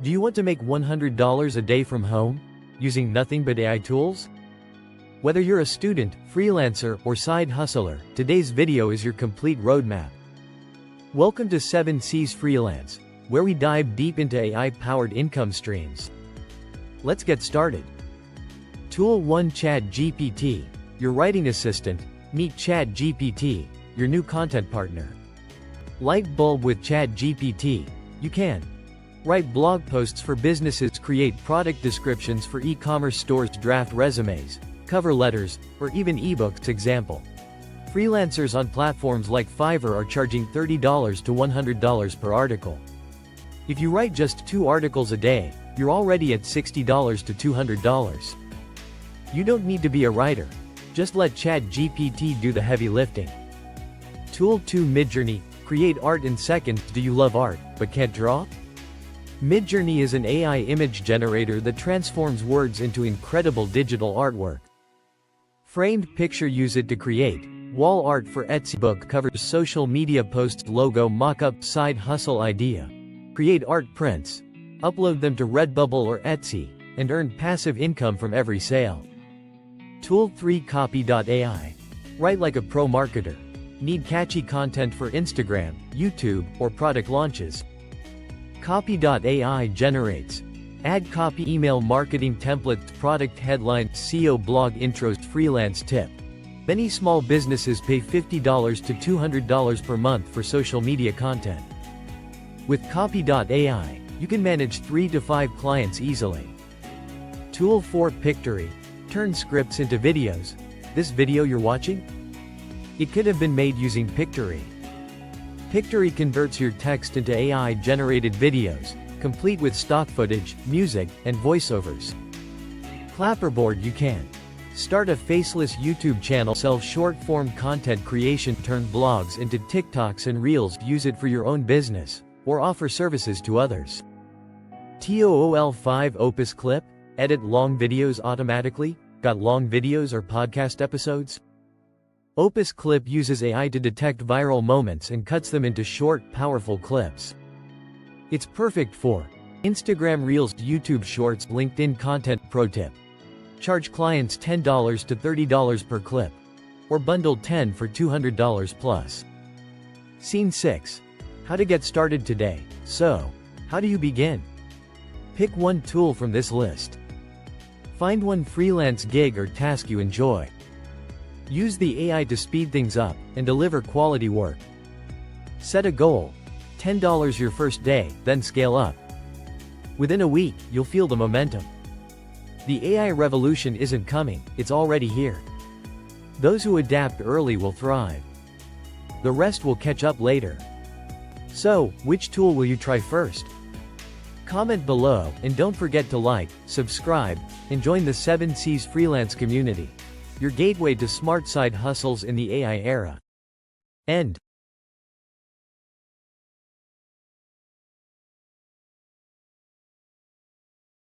Do you want to make $100 a day from home, using nothing but AI tools? Whether you're a student, freelancer, or side hustler, today's video is your complete roadmap. Welcome to Seven Seas Freelance, where we dive deep into AI-powered income streams. Let's get started. Tool 1: ChatGPT, your writing assistant. Meet ChatGPT, your new content partner. Light bulb with ChatGPT. You can write blog posts for businesses, create product descriptions for e-commerce stores, draft resumes, cover letters, or even ebooks. Example: freelancers on platforms like Fiverr are charging $30 to $100 per article. If you write just 2 articles a day, you're already at $60 to $200. You don't need to be a writer. Just let ChatGPT do the heavy lifting. Tool 2: Midjourney, create art in seconds. Do you love art, but can't draw? Midjourney is an AI image generator that transforms words into incredible digital artwork. Framed picture. Use it to create wall art for Etsy, book covers, social media posts, logo mock-up. Side hustle idea: create art prints, upload them to Redbubble or Etsy, and earn passive income from every sale. Tool 3: Copy.ai, write like a pro marketer. Need catchy content for Instagram, YouTube, or product launches? Copy.ai generates ad copy, email marketing templates, product headlines, SEO, blog intros. Freelance tip: many small businesses pay $50 to $200 per month for social media content. With Copy.ai, you can manage 3 to 5 clients easily. Tool 4: Pictory, turn scripts into videos. This video you're watching? It could have been made using Pictory. Pictory converts your text into AI-generated videos, complete with stock footage, music, and voiceovers. Clapperboard: you can start a faceless YouTube channel, sell short-form content creation, turn blogs into TikToks and Reels, use it for your own business, or offer services to others. Tool 5: Opus Clip, edit long videos automatically. Got long videos or podcast episodes? Opus Clip uses AI to detect viral moments and cuts them into short, powerful clips. It's perfect for Instagram Reels, YouTube Shorts, LinkedIn content. Pro tip: charge clients $10 to $30 per clip, or bundle 10 for $200 plus. Scene 6: how to get started today. So, how do you begin? Pick one tool from this list. Find one freelance gig or task you enjoy. Use the AI to speed things up and deliver quality work. Set a goal: $10 your first day, then scale up. Within a week, you'll feel the momentum. The AI revolution isn't coming, it's already here. Those who adapt early will thrive. The rest will catch up later. So, which tool will you try first? Comment below, and don't forget to like, subscribe, and join the 7 Seas Freelance community, your gateway to smart side hustles in the AI era. End.